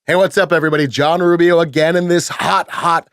Hey, what's up, everybody? John Rubio again in this hot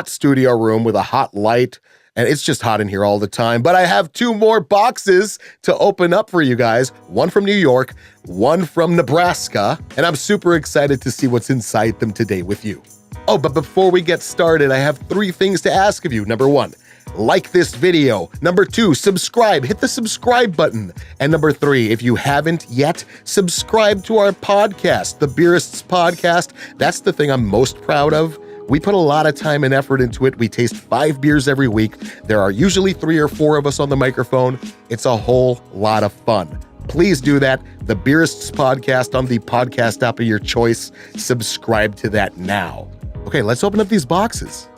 studio room with a hot light. And it's just hot in here all the time. But I have two more boxes to open up for you guys. One from New York, one from Nebraska. And I'm super excited to see what's inside them today with you. Oh, but before we get started, I have three things to ask of you. Number one, like this video. Number two, subscribe. Hit the subscribe button. And number three, if you haven't yet, subscribe to our podcast, the Beerists Podcast. That's the thing I'm most proud of. We put a lot of time and effort into it. We taste 5 beers every week. There are usually 3 or 4 of us on the microphone. It's a whole lot of fun. Please do that. The Beerists Podcast on the podcast app of your choice. Subscribe to that now. Okay, let's open up these boxes.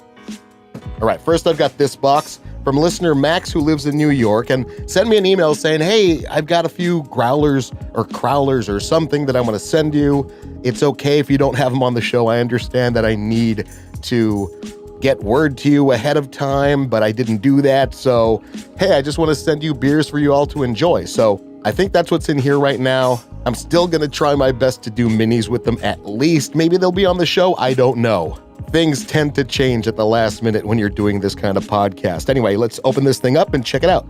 All right, first I've got this box from listener Max, who lives in New York, and sent me an email saying, hey, I've got a few growlers or crowlers or something that I want to send you. It's okay if you don't have them on the show. I understand that I need to get word to you ahead of time, but I didn't do that. So, hey, I just want to send you beers for you all to enjoy. So I think that's what's in here right now. I'm still going to try my best to do minis with them at least. Maybe they'll be on the show. I don't know. Things tend to change at the last minute when you're doing this kind of podcast. Anyway, let's open this thing up and check it out.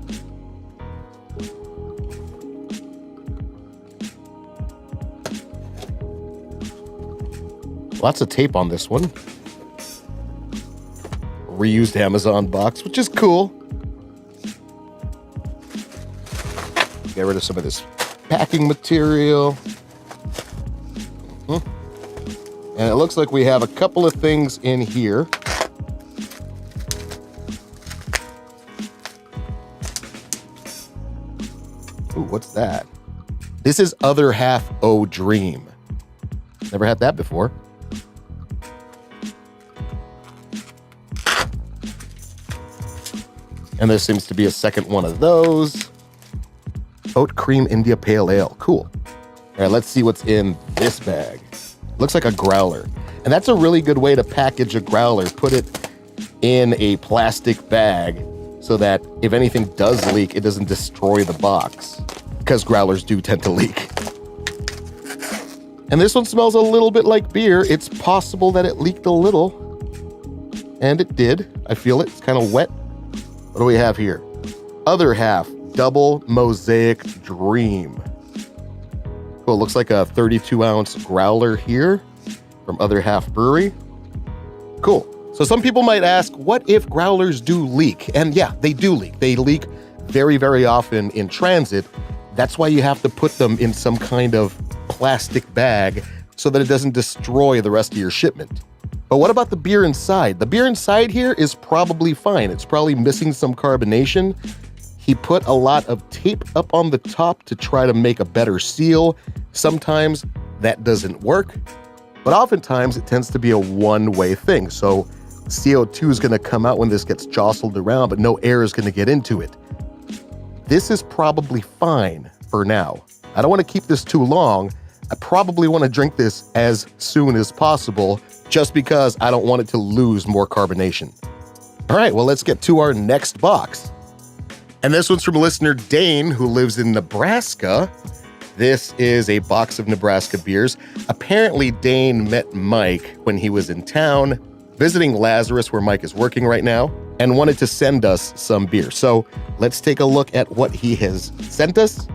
Lots of tape on this one. Reused Amazon box, which is cool. Get rid of some of this packing material. And it looks like we have a couple of things in here. Ooh, what's that? This is Other Half O Dream. Never had that before. And there seems to be a second one of those. Oat Cream India Pale Ale. Cool. All right, let's see what's in this bag. Looks like a growler. And that's a really good way to package a growler. Put it in a plastic bag so that if anything does leak, it doesn't destroy the box. Because growlers do tend to leak. And this one smells a little bit like beer. It's possible that it leaked a little. And it did. I feel it. It's kind of wet. What do we have here? Other Half Double Mosaic Dream. Cool, looks like a 32-ounce growler here from Other Half Brewery. Cool. So some people might ask, what if growlers do leak? And yeah, they do leak. They leak very, very often in transit. That's why you have to put them in some kind of plastic bag so that it doesn't destroy the rest of your shipment. But what about the beer inside? The beer inside here is probably fine. It's probably missing some carbonation. He put a lot of tape up on the top to try to make a better seal. Sometimes that doesn't work, but oftentimes it tends to be a one-way thing. So CO2 is going to come out when this gets jostled around, but no air is going to get into it. This is probably fine for now. I don't want to keep this too long. I probably want to drink this as soon as possible just because I don't want it to lose more carbonation. All right, well, let's get to our next box. And this one's from listener Dane, who lives in Nebraska. This is a box of Nebraska beers. Apparently, Dane met Mike when he was in town, visiting Lazarus, where Mike is working right now, and wanted to send us some beer. So let's take a look at what he has sent us.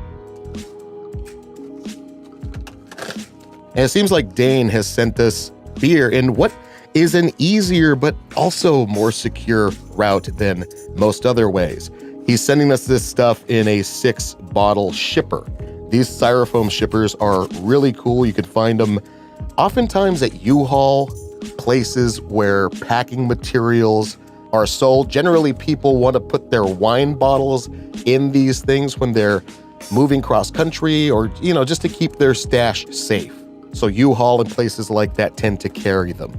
And it seems like Dane has sent us beer in what is an easier but also more secure route than most other ways. He's sending us this stuff in a 6-bottle shipper. These styrofoam shippers are really cool. You can find them oftentimes at U-Haul, places where packing materials are sold. Generally, people want to put their wine bottles in these things when they're moving cross-country or, just to keep their stash safe. So U-Haul and places like that tend to carry them.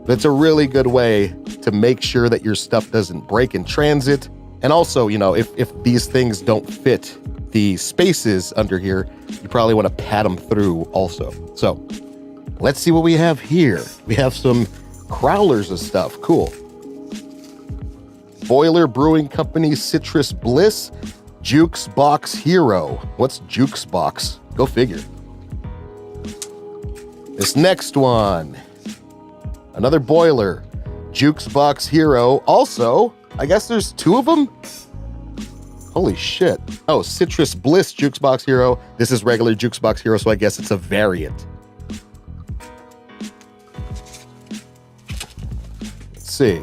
But it's a really good way to make sure that your stuff doesn't break in transit. And also, if these things don't fit the spaces under here, you probably want to pat them through also. So let's see what we have here. We have some crowlers of stuff. Cool. Boiler Brewing Company Citrus Bliss Jukes Box Hero. What's Jukes Box? Go figure. This next one, another boiler, Jukebox Hero. Also, I guess there's 2 of them? Holy shit. Oh, Citrus Bliss Jukebox Hero. This is regular Jukebox Hero, so I guess it's a variant. Let's see.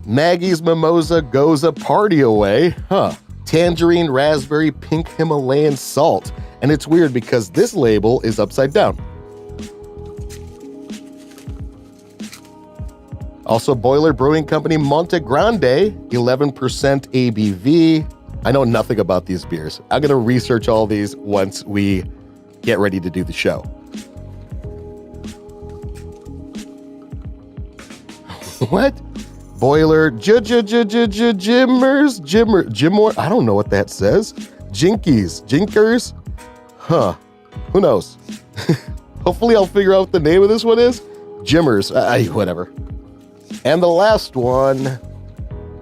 Maggie's Mimosa Goza Party Away. Huh. Tangerine Raspberry Pink Himalayan Salt. And it's weird because this label is upside down. Also, Boiler Brewing Company Monte Grande, 11% ABV. I know nothing about these beers. I'm going to research all these once we get ready to do the show. What? Boiler Jimmers, I don't know what that says. Jinkers? Huh. Who knows? Hopefully I'll figure out what the name of this one is. Jimmers, whatever. And the last one,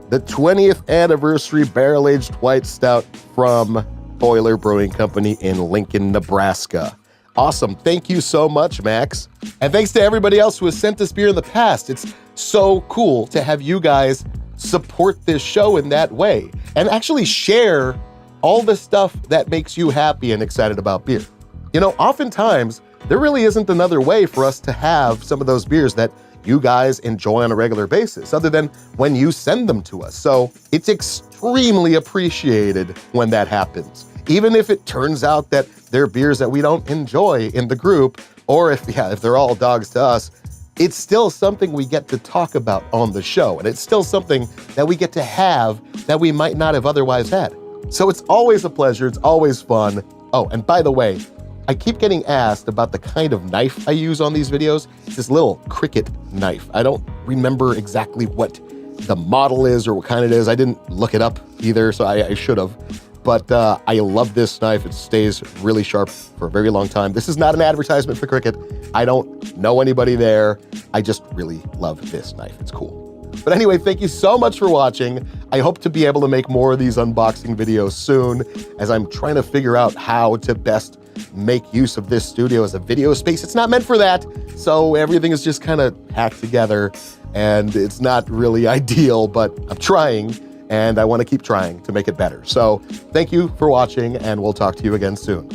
the 20th anniversary barrel-aged white stout from Boiler Brewing Company in Lincoln, Nebraska. Awesome. Thank you so much, Max. And thanks to everybody else who has sent this beer in the past. It's so cool to have you guys support this show in that way and actually share all the stuff that makes you happy and excited about beer. You know, oftentimes, there really isn't another way for us to have some of those beers that you guys enjoy on a regular basis, other than when you send them to us. So it's extremely appreciated when that happens. Even if it turns out that they're beers that we don't enjoy in the group, or if they're all dogs to us, it's still something we get to talk about on the show. And it's still something that we get to have that we might not have otherwise had. So it's always a pleasure. It's always fun. Oh, and by the way, I keep getting asked about the kind of knife I use on these videos. It's this little Cricut knife. I don't remember exactly what the model is or what kind it is. I didn't look it up either, so I should have. But I love this knife. It stays really sharp for a very long time. This is not an advertisement for Cricut. I don't know anybody there. I just really love this knife. It's cool. But anyway, thank you so much for watching. I hope to be able to make more of these unboxing videos soon, as I'm trying to figure out how to best make use of this studio as a video space. It's not meant for that, so everything is just kind of hacked together, and it's not really ideal, but I'm trying, and I want to keep trying to make it better. So thank you for watching, and we'll talk to you again soon.